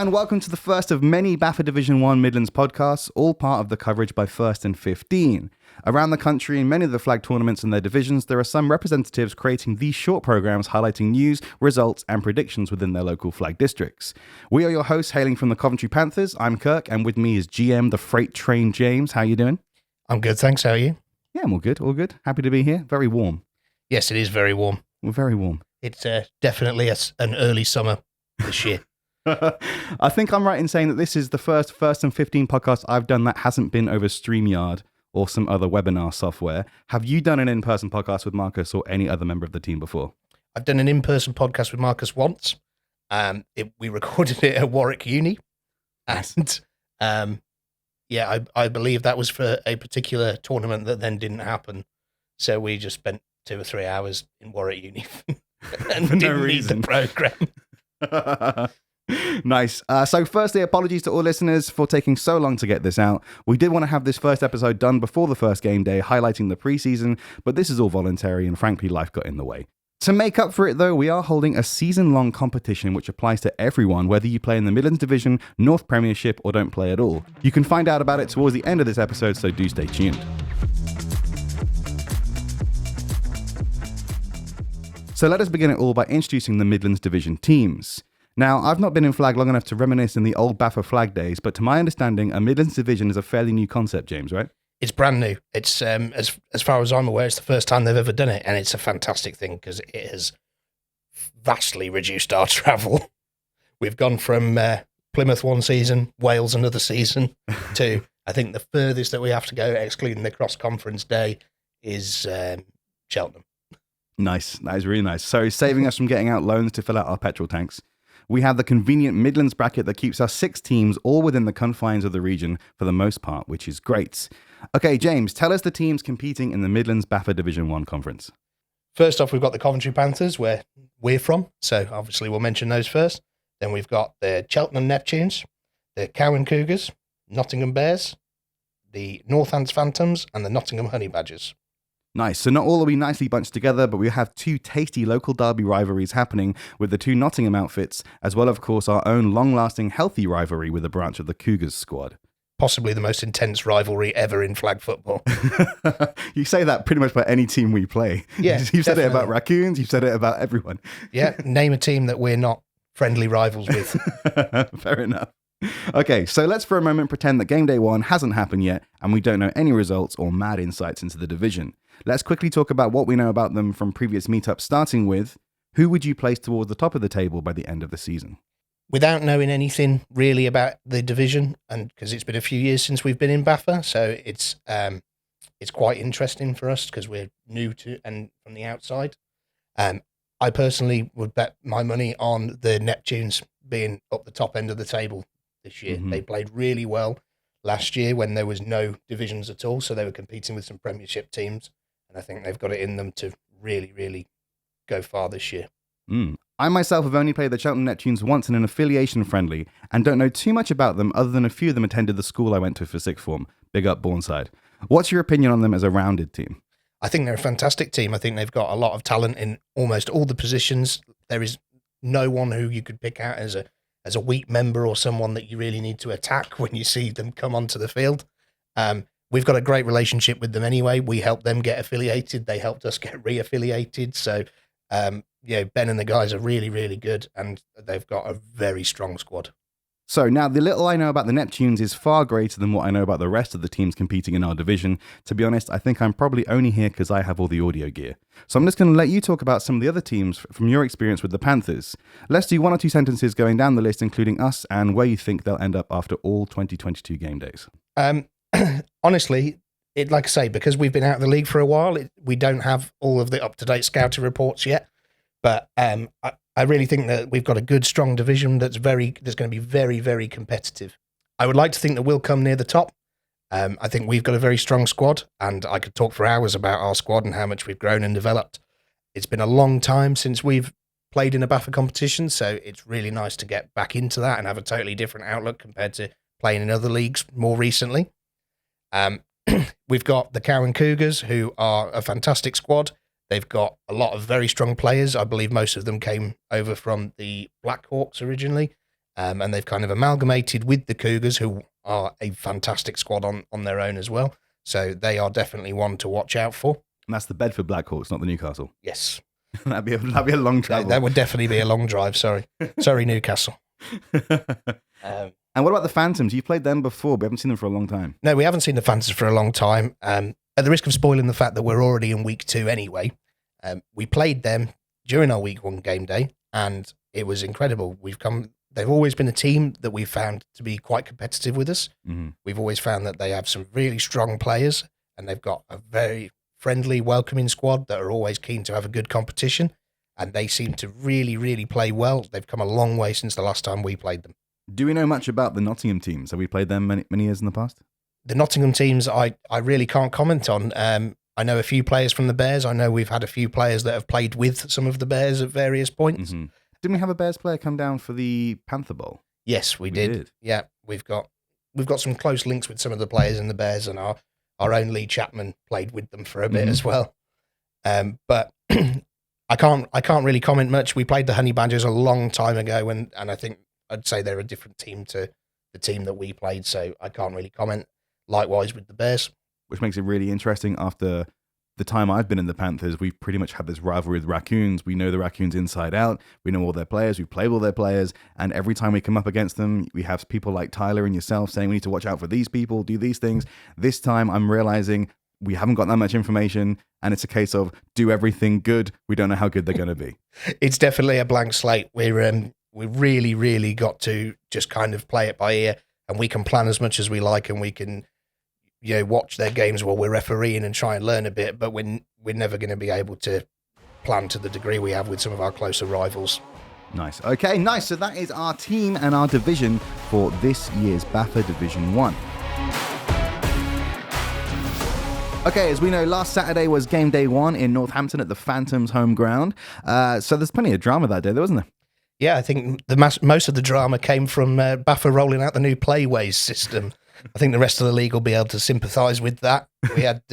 and welcome to the first of many BAFA Division 1 Midlands podcasts, all part of the coverage by First and 15. Around the country, in many of the flag tournaments and their divisions, there are some representatives creating these short programs highlighting news, results, and predictions within their local flag districts. We are your hosts, hailing from the Coventry Panthers. I'm Kirk, and with me is GM, the Freight Train James. How you doing? I'm good, thanks. How are you? Yeah, I'm all good, all good. Happy to be here. Very warm. Yes, it is very warm. We're very warm. It's definitely an early summer this year. I think I'm right in saying that this is the first and 15 podcast I've done that hasn't been over StreamYard or some other webinar software. Have you done an in-person podcast with Marcus or any other member of the team before? I've done an in-person podcast with Marcus once. We recorded it at Warwick Uni. And I believe that was for a particular tournament that then didn't happen. So we just spent 2 or 3 hours in Warwick Uni and For no didn't need reason. the program. Nice. So firstly, apologies to all listeners for taking so long to get this out. We did want to have this first episode done before the first game day, highlighting the preseason, but this is all voluntary and frankly, life got in the way. To make up for it though, we are holding a season-long competition which applies to everyone, whether you play in the Midlands Division, North Premiership, or don't play at all. You can find out about it towards the end of this episode, so do stay tuned. So let us begin it all by introducing the Midlands Division teams. Now, I've not been in flag long enough to reminisce in the old BAFA flag days, but to my understanding, a Midlands division is a fairly new concept, James, right? It's brand new. It's as far as I'm aware, it's the first time they've ever done it, and it's a fantastic thing because it has vastly reduced our travel. We've gone from Plymouth one season, Wales another season, to I think the furthest that we have to go, excluding the cross-conference day, is Cheltenham. Nice. That is really nice. So saving us from getting out loans to fill out our petrol tanks. We have the convenient Midlands bracket that keeps us 6 teams all within the confines of the region for the most part, which is great. Okay, James, tell us the teams competing in the Midlands BAFA Division 1 conference. First off, we've got the Coventry Panthers, where we're from, so obviously we'll mention those first. Then we've got the Cheltenham Neptunes, the Cougars, Nottingham Bears, the Northants Phantoms, and the Nottingham Honey Badgers. Nice. So not all will be nicely bunched together, but we have 2 tasty local derby rivalries happening with the 2 Nottingham outfits, as well, of course, our own long-lasting healthy rivalry with a branch of the Cougars squad. Possibly the most intense rivalry ever in flag football. You say that pretty much about any team we play. Yeah, You've said it about Raccoons, you've said it about everyone. Yeah, name a team that we're not friendly rivals with. Fair enough. Okay, so let's for a moment pretend that game day 1 hasn't happened yet, and we don't know any results or mad insights into the division. Let's quickly talk about what we know about them from previous meetups, starting with, who would you place towards the top of the table by the end of the season? Without knowing anything really about the division, and because it's been a few years since we've been in BAFA, so it's quite interesting for us because we're new to and from the outside. I personally would bet my money on the Neptunes being up the top end of the table this year. Mm-hmm. They played really well last year when there was no divisions at all, so they were competing with some Premiership teams. And I think they've got it in them to really, really go far this year. I myself have only played the Cheltenham Neptunes once in an affiliation friendly and don't know too much about them other than a few of them attended the school I went to for sixth form. Big up Bourneside. What's your opinion on them as a rounded team? I think they're a fantastic team. I think they've got a lot of talent in almost all the positions. There is no one who you could pick out as a weak member or someone that you really need to attack when you see them come onto the field. We've got a great relationship with them anyway. We helped them get affiliated. They helped us get re-affiliated. So, Ben and the guys are really, really good, and they've got a very strong squad. So now the little I know about the Neptunes is far greater than what I know about the rest of the teams competing in our division. To be honest, I think I'm probably only here because I have all the audio gear. So I'm just going to let you talk about some of the other teams from your experience with the Panthers. Let's do 1 or 2 sentences going down the list, including us, and where you think they'll end up after all 2022 game days. Honestly, like I say, because we've been out of the league for a while, we don't have all of the up-to-date scouting reports yet. But I really think that we've got a good, strong division that's going to be very, very competitive. I would like to think that we'll come near the top. I think we've got a very strong squad, and I could talk for hours about our squad and how much we've grown and developed. It's been a long time since we've played in a BAFA competition, so it's really nice to get back into that and have a totally different outlook compared to playing in other leagues more recently. We've got the Cougars, who are a fantastic squad. They've got a lot of very strong players. I believe most of them came over from the Black Hawks originally. And they've kind of amalgamated with the Cougars, who are a fantastic squad on their own as well. So they are definitely one to watch out for. And that's the Bedford Black Hawks, not the Newcastle. Yes. that'd be a long travel. That would definitely be a long drive. Sorry, Newcastle. And what about the Phantoms? You've played them before, but we haven't seen them for a long time. No, we haven't seen the Panthers for a long time. At the risk of spoiling the fact that we're already in week 2 anyway, we played them during our week 1 game day, and it was incredible. They've always been a team that we've found to be quite competitive with us. Mm-hmm. We've always found that they have some really strong players, and they've got a very friendly, welcoming squad that are always keen to have a good competition, and they seem to really, really play well. They've come a long way since the last time we played them. Do we know much about the Nottingham teams? Have we played them many years in the past? The Nottingham teams, I really can't comment on. I know a few players from the Bears. I know we've had a few players that have played with some of the Bears at various points. Mm-hmm. Didn't we have a Bears player come down for the Panther Bowl? Yes, we did. Yeah, we've got some close links with some of the players in the Bears, and our own Lee Chapman played with them for a bit as well. But I can't really comment much. We played the Honey Badgers a long time ago, and I think I'd say they're a different team to the team that we played, so I can't really comment. Likewise with the Bears. Which makes it really interesting. After the time I've been in the Panthers, we've pretty much had this rivalry with Raccoons. We know the Raccoons inside out. We know all their players. We play all their players. And every time we come up against them, we have people like Tyler and yourself saying we need to watch out for these people, do these things. This time I'm realizing we haven't got that much information, and it's a case of do everything good. We don't know how good they're going to be. It's definitely a blank slate. We really, really got to just kind of play it by ear, and we can plan as much as we like, and we can, watch their games while we're refereeing and try and learn a bit, but we're never going to be able to plan to the degree we have with some of our closer rivals. Nice. Okay, nice. So that is our team and our division for this year's BAFA Division 1. Okay, as we know, last Saturday was game day 1 in Northampton at the Phantoms home ground. So there's plenty of drama that day, there, wasn't there? Yeah, I think most of the drama came from BAFA rolling out the new Playways system. I think the rest of the league will be able to sympathise with that. We had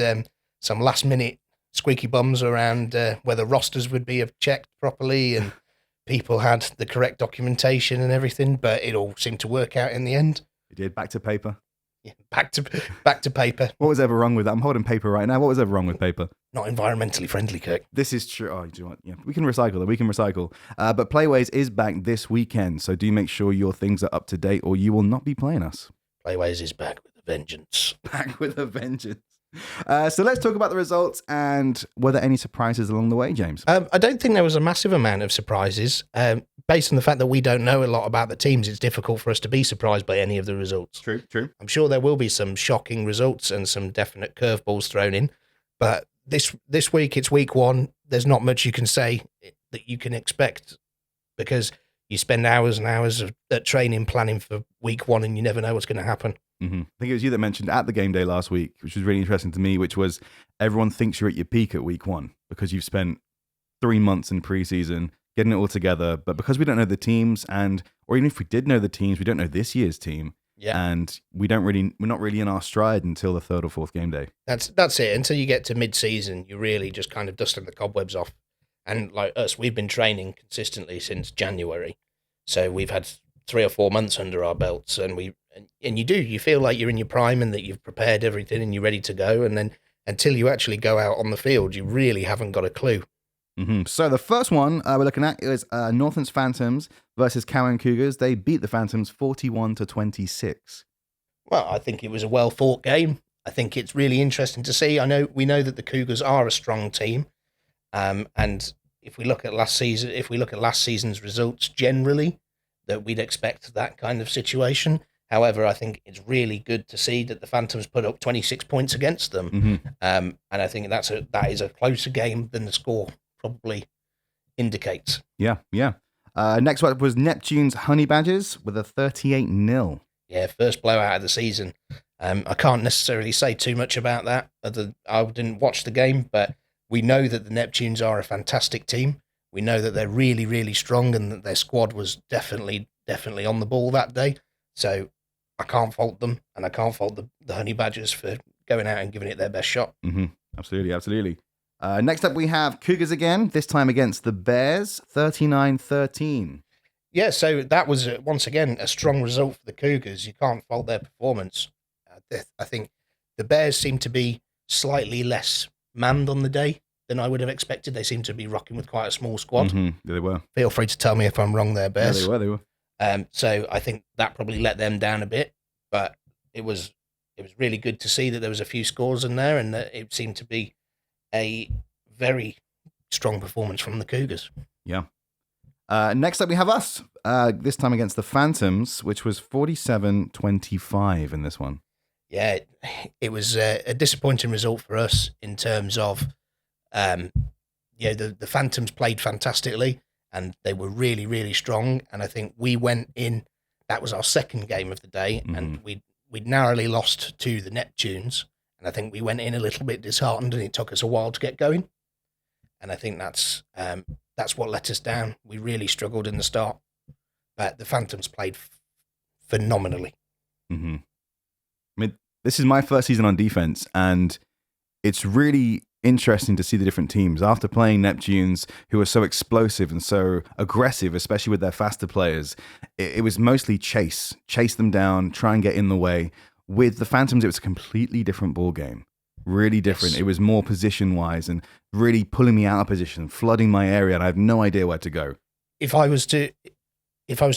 some last-minute squeaky bums around whether rosters would be checked properly and people had the correct documentation and everything, but it all seemed to work out in the end. It did. Back to paper. Yeah, back to paper. What was ever wrong with that? I'm holding paper right now. What was ever wrong with paper? Not environmentally friendly, Kirk. This is true. Oh, do you know what? Yeah, we can recycle it. We can recycle. But Playways is back this weekend, so do make sure your things are up to date, or you will not be playing us. Playways is back with a vengeance. Back with a vengeance. So let's talk about the results and were there any surprises along the way, James? I don't think there was a massive amount of surprises. Based on the fact that we don't know a lot about the teams, it's difficult for us to be surprised by any of the results. True. I'm sure there will be some shocking results and some definite curveballs thrown in. But this week, it's week 1. There's not much you can say that you can expect because you spend hours and hours at training planning for week 1 and you never know what's going to happen. Mm-hmm. I think it was you that mentioned at the game day last week, which was really interesting to me, which was everyone thinks you're at your peak at week 1 because you've spent 3 months in preseason getting it all together. But because we don't know the teams or even if we did know the teams, we don't know this year's team. Yeah. And we're not really in our stride until the 3rd or 4th game day. That's it. Until you get to mid-season, you're really just kind of dusting the cobwebs off. And like us, we've been training consistently since January. So we've had 3 or 4 months under our belts, and you feel like you're in your prime and that you've prepared everything and you're ready to go. And then until you actually go out on the field, you really haven't got a clue. Mm-hmm. So the first one we're looking at is Northants Phantoms versus Cowan Cougars. They beat the Phantoms 41-26. Well, I think it was a well-fought game. I think it's really interesting to see. We know that the Cougars are a strong team, and if we look at last season's results, generally, that we'd expect that kind of situation. However, I think it's really good to see that the Phantoms put up 26 points against them, mm-hmm. And I think that is a closer game than the score probably indicates. Yeah. Next up was Neptunes Honey Badgers with a 38-0. Yeah, first blowout of the season. I can't necessarily say too much about that. I didn't watch the game, but we know that the Neptunes are a fantastic team. We know that they're really, really strong and that their squad was definitely on the ball that day. So I can't fault them, and I can't fault the Honey Badgers for going out and giving it their best shot. Mm-hmm. Absolutely. Next up, we have Cougars again, this time against the Bears, 39-13. Yeah, so that was once again a strong result for the Cougars. You can't fault their performance. I think the Bears seem to be slightly less manned on the day than I would have expected. They seem to be rocking with quite a small squad. Yeah, they were. Feel free to tell me if I'm wrong there, Bears. Yeah, they were. So I think that probably let them down a bit, but it was really good to see that there was a few scores in there, and that it seemed to be a very strong performance from the Cougars. Yeah. Next up, we have us. This time against the Phantoms, which was 47-25 in this one. Yeah, it was a disappointing result for us in terms of, the Phantoms played fantastically and they were really, really strong. And I think we went in, that was our second game of the day, and we'd narrowly lost to the Neptunes. And I think we went in a little bit disheartened, and it took us a while to get going. And I think that's what let us down. We really struggled in the start, but the Phantoms played phenomenally. Mm-hmm. I mean, this is my first season on defense, and it's really interesting to see the different teams. After playing Neptunes, who are so explosive and so aggressive, especially with their faster players, it was mostly chase them down, try and get in the way. With the Phantoms, it was a completely different ball game. Really different. Yes. It was more position-wise and really pulling me out of position, flooding my area, and I have no idea where to go. If I was to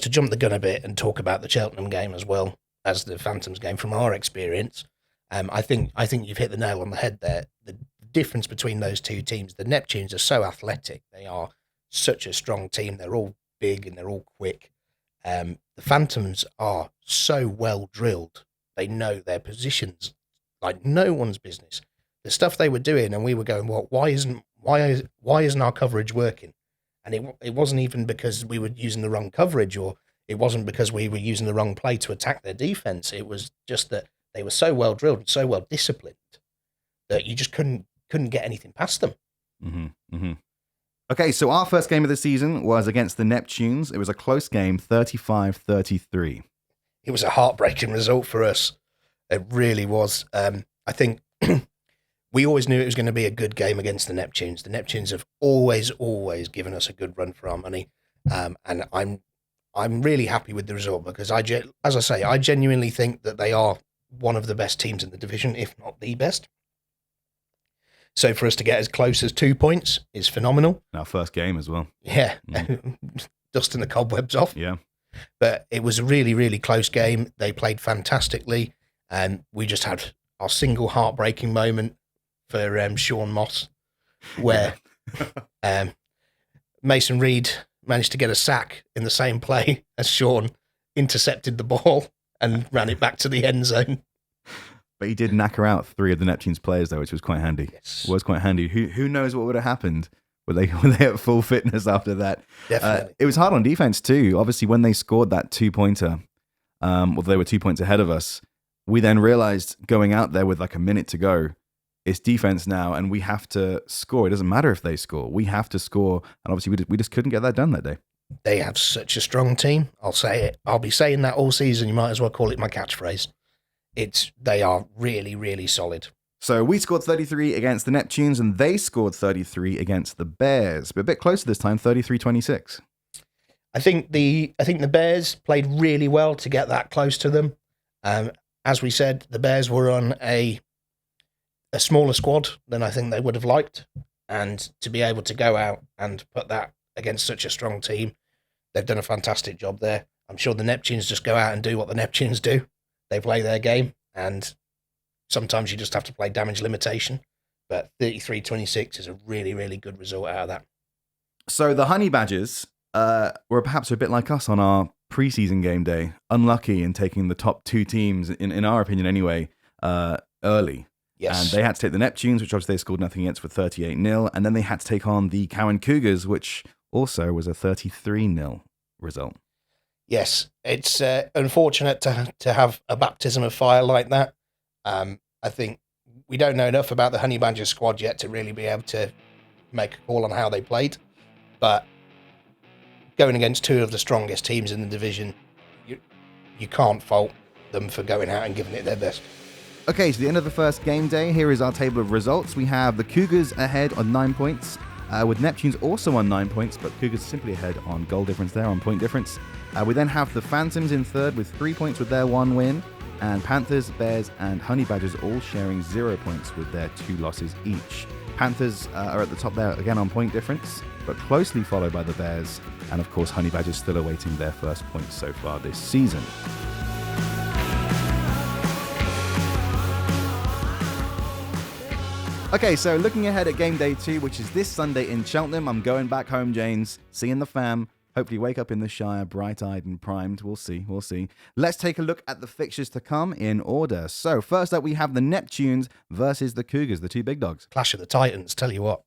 jump the gun a bit and talk about the Cheltenham game as well as the Phantoms game from our experience, I think you've hit the nail on the head there. The difference between those two teams, the Neptunes are so athletic. They are such a strong team. They're all big and they're all quick. The Phantoms are so well drilled. They know their positions like no one's business. The stuff they were doing, and we were going, "Well, why isn't our coverage working?" And it wasn't even because we were using the wrong coverage, or it wasn't because we were using the wrong play to attack their defense. It was just that they were so well drilled and so well disciplined that you just couldn't get anything past them. Mm-hmm, mm-hmm. Okay, so our first game of the season was against the Neptunes. It was a close game, 35-33. It was a heartbreaking result for us. It really was. I think we always knew it was going to be a good game against the Neptunes. The Neptunes have always given us a good run for our money, and I'm really happy with the result because as I say, I genuinely think that they are one of the best teams in the division, if not the best. So for us to get as close as 2 points is phenomenal. Our first game as well. Yeah, dusting the cobwebs off. Yeah. But it was a really, really close game. They played fantastically. And we just had our single heartbreaking moment for Sean Moss, where Mason Reid managed to get a sack in the same play as Sean, intercepted the ball and ran it back to the end zone. But he did knacker out 3 of the Neptunes players, though, which was quite handy. Yes. It was quite handy. Who knows what would have happened? Were they at full fitness after that? Definitely. It was hard on defense, too. Obviously, when they scored that 2-pointer, although they were 2 points ahead of us, we then realized going out there with like a minute to go, it's defense now, and we have to score. It doesn't matter if they score. We have to score. And obviously, we just couldn't get that done that day. They have such a strong team. I'll say it. I'll be saying that all season. You might as well call it my catchphrase. They are really, really solid. So we scored 33 against the Neptunes, and they scored 33 against the Bears. But a bit closer this time, 33-26. I think the Bears played really well to get that close to them. As we said, the Bears were on a smaller squad than I think they would have liked. And to be able to go out and put that against such a strong team, they've done a fantastic job there. I'm sure the Neptunes just go out and do what the Neptunes do. They play their game, and sometimes you just have to play damage limitation. But 33-26 is a really, really good result out of that. So the Honey Badgers were perhaps a bit like us on our preseason game day, unlucky in taking the top 2 teams, in our opinion anyway, early. Yes. And they had to take the Neptunes, which obviously they scored nothing against, for 38-0. And then they had to take on the Cowan Cougars, which also was a 33-0 result. Yes, it's unfortunate to have a baptism of fire like that. I think we don't know enough about the Honey Badger squad yet to really be able to make a call on how they played. But going against 2 of the strongest teams in the division, you can't fault them for going out and giving it their best. Okay, so the end of the first game day, here is our table of results. We have the Cougars ahead on 9 points, with Neptunes also on 9 points, but Cougars simply ahead on goal difference there, on point difference. We then have the Phantoms in third with 3 points with their 1 win, and Panthers, Bears, and Honey Badgers all sharing 0 points with their 2 losses each. Panthers are at the top there again on point difference, but closely followed by the Bears, and of course Honey Badgers still awaiting their first points so far this season. Okay, so looking ahead at game day 2, which is this Sunday in Cheltenham. I'm going back home, James, seeing the fam. Hopefully wake up in the Shire bright-eyed and primed. We'll see. Let's take a look at the fixtures to come in order. So first up, we have the Neptunes versus the Cougars, the 2 big dogs. Clash of the Titans, tell you what.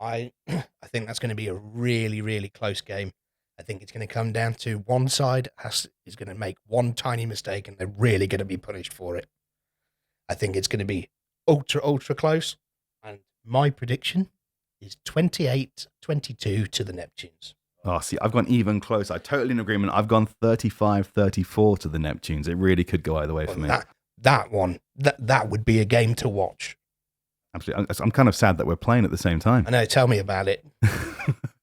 I think that's going to be a really, really close game. I think it's going to come down to one side is going to make one tiny mistake and they're really going to be punished for it. I think it's going to be ultra, ultra close. And my prediction is 28-22 to the Neptunes. Oh, see, I've gone even closer. I'm totally in agreement. I've gone 35-34 to the Neptunes. It really could go either way for me. That would be a game to watch. Absolutely. I'm kind of sad that we're playing at the same time. I know, tell me about it.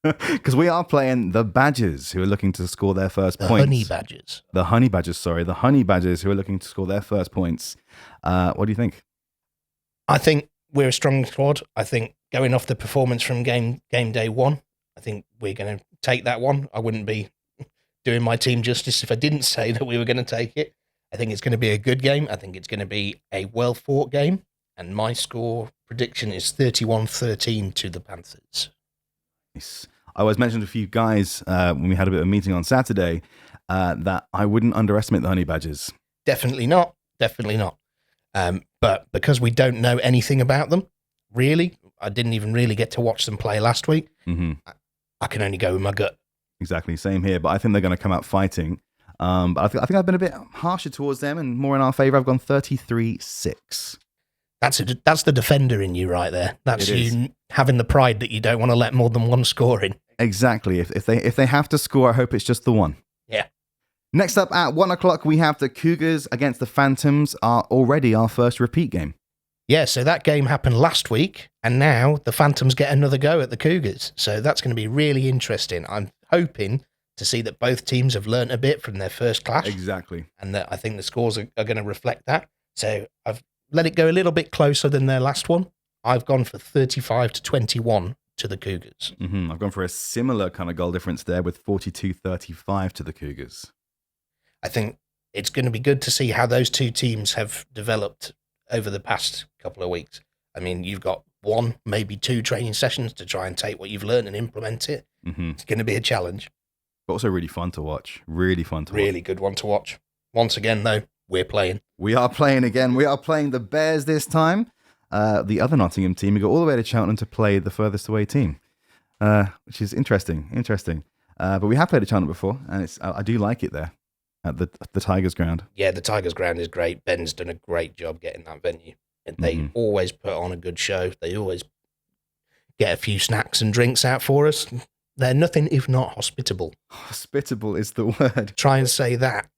Because we are playing the Badgers, who are looking to score their first points. Honey Badgers. The Honey Badgers, who are looking to score their first points. What do you think? I think we're a strong squad. I think going off the performance from game day 1, I think we're going to take that one. I wouldn't be doing my team justice if I didn't say that we were going to take it. I think it's going to be a good game. I think it's going to be a well-fought game. And my score prediction is 31-13 to the Panthers. Nice. I was mentioned to a few guys when we had a bit of a meeting on Saturday that I wouldn't underestimate the Honey Badgers. Definitely not. But because we don't know anything about them, really, I didn't even really get to watch them play last week. Mm-hmm. I can only go with my gut. Exactly, same here. But I think they're going to come out fighting. But I think I've been a bit harsher towards them and more in our favour. I've gone 33-6. That's the defender in you right there. That's you having the pride that you don't want to let more than one score in. Exactly. If they have to score, I hope it's just the one. Yeah. Next up at 1 o'clock, we have the Cougars against the Phantoms, already our first repeat game. Yeah, so that game happened last week, and now the Phantoms get another go at the Cougars. So that's going to be really interesting. I'm hoping to see that both teams have learnt a bit from their first clash. Exactly. And that I think the scores are going to reflect that. So I've let it go a little bit closer than their last one. I've gone for 35-21 to the Cougars. Mm-hmm. I've gone for a similar kind of goal difference there with 42-35 to the Cougars. I think it's going to be good to see how those two teams have developed over the past couple of weeks. I mean, you've got 1, maybe 2 training sessions to try and take what you've learned and implement it. Mm-hmm. It's going to be a challenge. But also really fun to watch. Really good one to watch. Once again, though, we're playing. We are playing again. We are playing the Bears this time. The other Nottingham team, we go all the way to Cheltenham to play the furthest away team, which is interesting. But we have played at Cheltenham before, and I do like it there at the Tigers ground. Yeah, the Tigers ground is great. Ben's done a great job getting that venue. And they always put on a good show. They always get a few snacks and drinks out for us. They're nothing if not hospitable. Hospitable is the word. Try and say that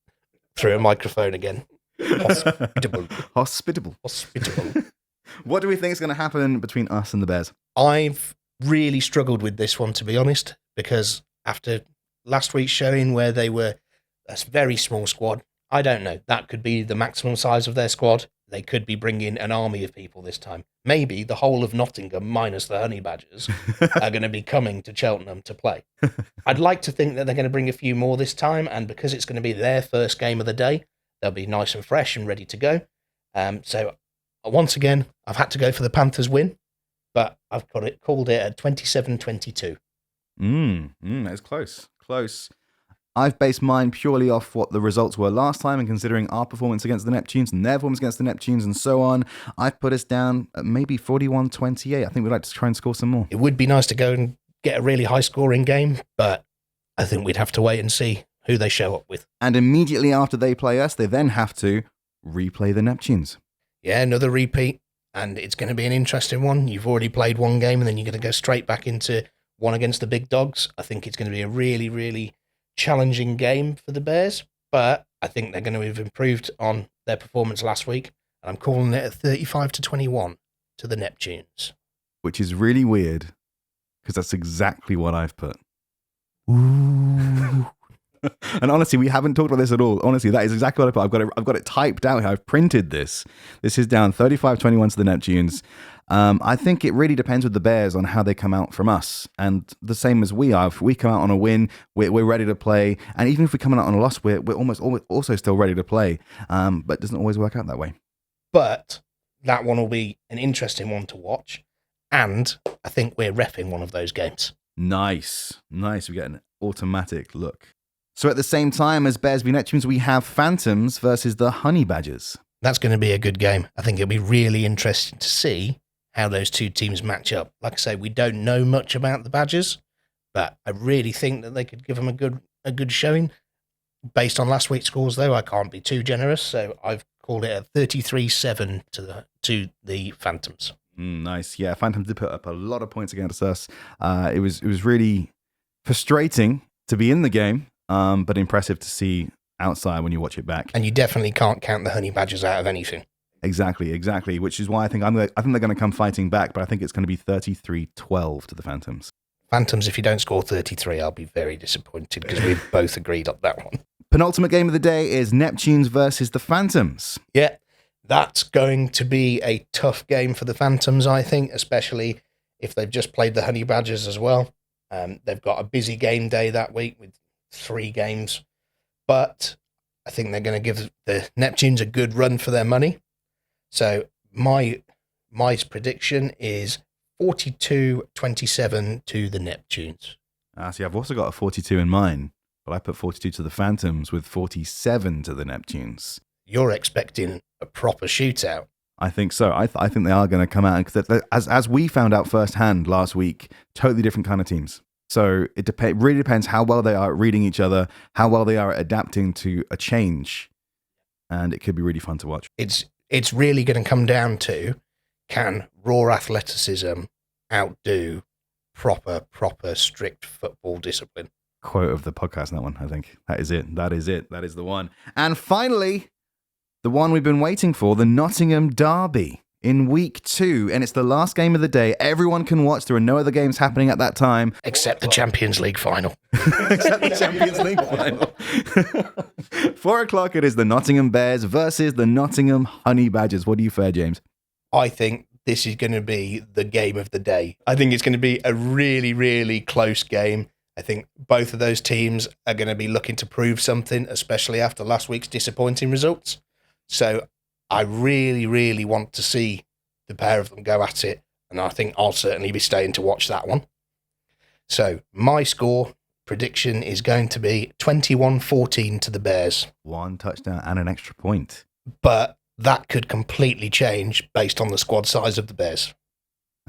through a microphone again. Hospitable. What do we think is going to happen between us and the Bears? I've really struggled with this one, to be honest, because after last week's showing where they were a very small squad, I don't know. That could be the maximum size of their squad. They could be bringing an army of people this time. Maybe the whole of Nottingham, minus the Honey Badgers, are going to be coming to Cheltenham to play. I'd like to think that they're going to bring a few more this time, and because it's going to be their first game of the day, they'll be nice and fresh and ready to go. So once again, I've had to go for the Panthers win, but I've called it at 27-22. That's close. I've based mine purely off what the results were last time and considering our performance against the Neptunes and their performance against the Neptunes and so on. I've put us down at maybe 41-28. I think we'd like to try and score some more. It would be nice to go and get a really high-scoring game, but I think we'd have to wait and see who they show up with. And immediately after they play us, they then have to replay the Neptunes. Yeah, another repeat, and it's going to be an interesting one. You've already played one game, and then you're going to go straight back into one against the big dogs. I think it's going to be a really, really challenging game for the Bears, but I think they're going to have improved on their performance last week, and I'm calling it at 35-21 to the Neptunes. Which is really weird, because that's exactly what I've put. Ooh. And honestly, we haven't talked about this at all. Honestly, that is exactly what I put. I've got it typed out here. I've printed this. This is down 35-21 to the Neptunes. I think it really depends with the Bears on how they come out from us. And the same as we are. If we come out on a win, we're ready to play. And even if we come out on a loss, we're almost also still ready to play. But it doesn't always work out that way. But that one will be an interesting one to watch. And I think we're reffing one of those games. Nice. We get an automatic look. So at the same time as Bears v Neptunes, we have Phantoms versus the Honey Badgers. That's going to be a good game. I think it'll be really interesting to see how those two teams match up. Like I say, we don't know much about the Badgers, but I really think that they could give them a good showing. Based on last week's scores, though, I can't be too generous, so I've called it a 33-7 to the Phantoms. Nice. Yeah, Phantoms did put up a lot of points against us. It was really frustrating to be in the game, but impressive to see outside when you watch it back. And you definitely can't count the Honey Badgers out of anything. Exactly. Which is why I think they're going to come fighting back, but I think it's going to be 33-12 to the Phantoms. Phantoms, if you don't score 33, I'll be very disappointed because we've both agreed on that one. Penultimate game of the day is Neptunes versus the Phantoms. Yeah, that's going to be a tough game for the Phantoms, I think, especially if they've just played the Honey Badgers as well. They've got a busy game day that week with 3 games, but I think they're going to give the Neptunes a good run for their money. So my prediction is 42-27 to the Neptunes. See, I've also got a 42 in mine, but I put 42 to the Phantoms with 47 to the Neptunes. You're expecting a proper shootout. I think so. I think they are going to come out, because as we found out firsthand last week, totally different kind of teams. So it really depends how well they are at reading each other, how well they are at adapting to a change, and it could be really fun to watch. It's really going to come down to, can raw athleticism outdo proper strict football discipline? Quote of the podcast, that one, I think. That is it. That is the one. And finally, the one we've been waiting for, the Nottingham Derby in week 2. And it's the last game of the day. Everyone can watch. There are no other games happening at that time. Except the Champions League final. Except the Champions League final. 4 o'clock, it is the Nottingham Bears versus the Nottingham Honey Badgers. What do you fare, James? I think this is going to be the game of the day. I think it's going to be a really, really close game. I think both of those teams are going to be looking to prove something, especially after last week's disappointing results. So I really, really want to see the pair of them go at it, and I think I'll certainly be staying to watch that one. So my score prediction is going to be 21-14 to the Bears. 1 touchdown and an extra point. But that could completely change based on the squad size of the Bears.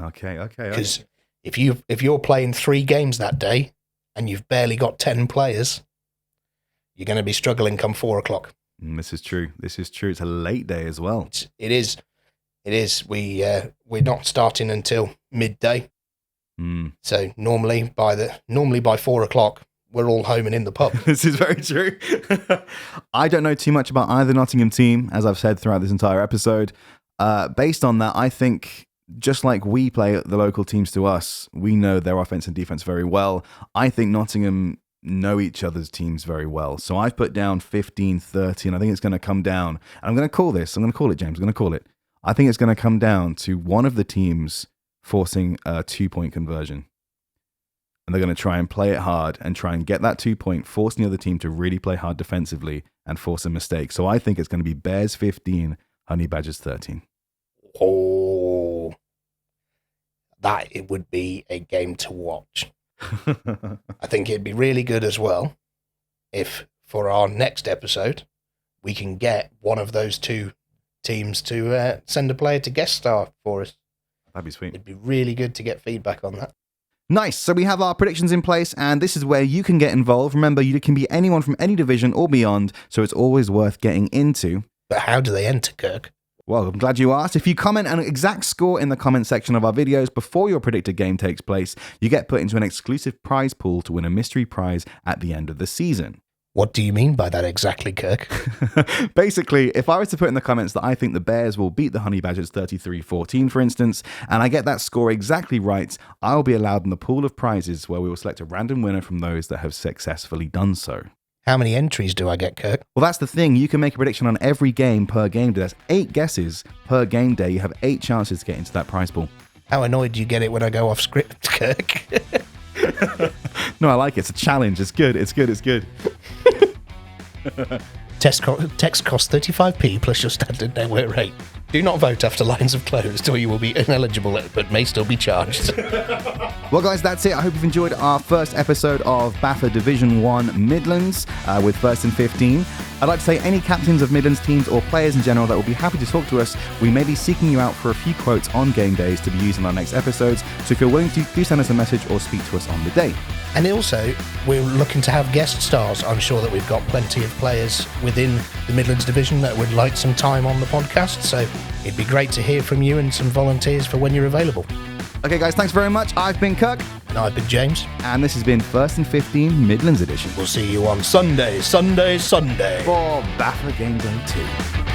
Okay. Because if you're playing 3 games that day and you've barely got 10 players, you're going to be struggling come 4 o'clock. This is true. It's a late day as well. It is. We're not starting until midday. So normally by 4 o'clock, we're all home and in the pub. This is very true. I don't know too much about either Nottingham team, as I've said throughout this entire episode. Based on that, I think just like we play the local teams to us, we know their offense and defense very well. I think Nottingham know each other's teams very well. So I've put down 15-30, and I think it's going to come down. And I'm going to call this. I'm going to call it, James. I'm going to call it. I think it's going to come down to one of the teams forcing a 2-point conversion. And they're going to try and play it hard and try and get that 2-point, forcing the other team to really play hard defensively and force a mistake. So I think it's going to be Bears 15, Honey Badgers 13. Oh, that it would be a game to watch. I think it'd be really good as well if for our next episode we can get one of those 2 teams to send a player to guest star for us. That'd be sweet. It'd be really good to get feedback on that. Nice. So we have our predictions in place, and this is where you can get involved. Remember, you can be anyone from any division or beyond, so it's always worth getting into. But how do they enter, Kirk? Well, I'm glad you asked. If you comment an exact score in the comment section of our videos before your predicted game takes place, you get put into an exclusive prize pool to win a mystery prize at the end of the season. What do you mean by that exactly, Kirk? Basically, if I was to put in the comments that I think the Bears will beat the Honey Badgers 33-14, for instance, and I get that score exactly right, I'll be allowed in the pool of prizes where we will select a random winner from those that have successfully done so. How many entries do I get, Kirk? Well, that's the thing. You can make a prediction on every game per game day. That's 8 guesses per game day. You have 8 chances to get into that prize pool. How annoyed do you get it when I go off script, Kirk? No, I like it. It's a challenge. It's good. It's good. It's good. Text cost 35p plus your standard network rate. Do not vote after lines have closed or you will be ineligible but may still be charged. Well, guys, that's it. I hope you've enjoyed our first episode of BAFA Division 1 Midlands with First and 15. I'd like to say any captains of Midlands teams or players in general that will be happy to talk to us, we may be seeking you out for a few quotes on game days to be used in our next episodes. So if you're willing to, do send us a message or speak to us on the day. And also, we're looking to have guest stars. I'm sure that we've got plenty of players within the Midlands division that would like some time on the podcast. So it'd be great to hear from you and some volunteers for when you're available. Okay, guys, thanks very much. I've been Kirk. And I've been James. And this has been First and 15 Midlands Edition. We'll see you on Sunday. For BAFA Game Day 2.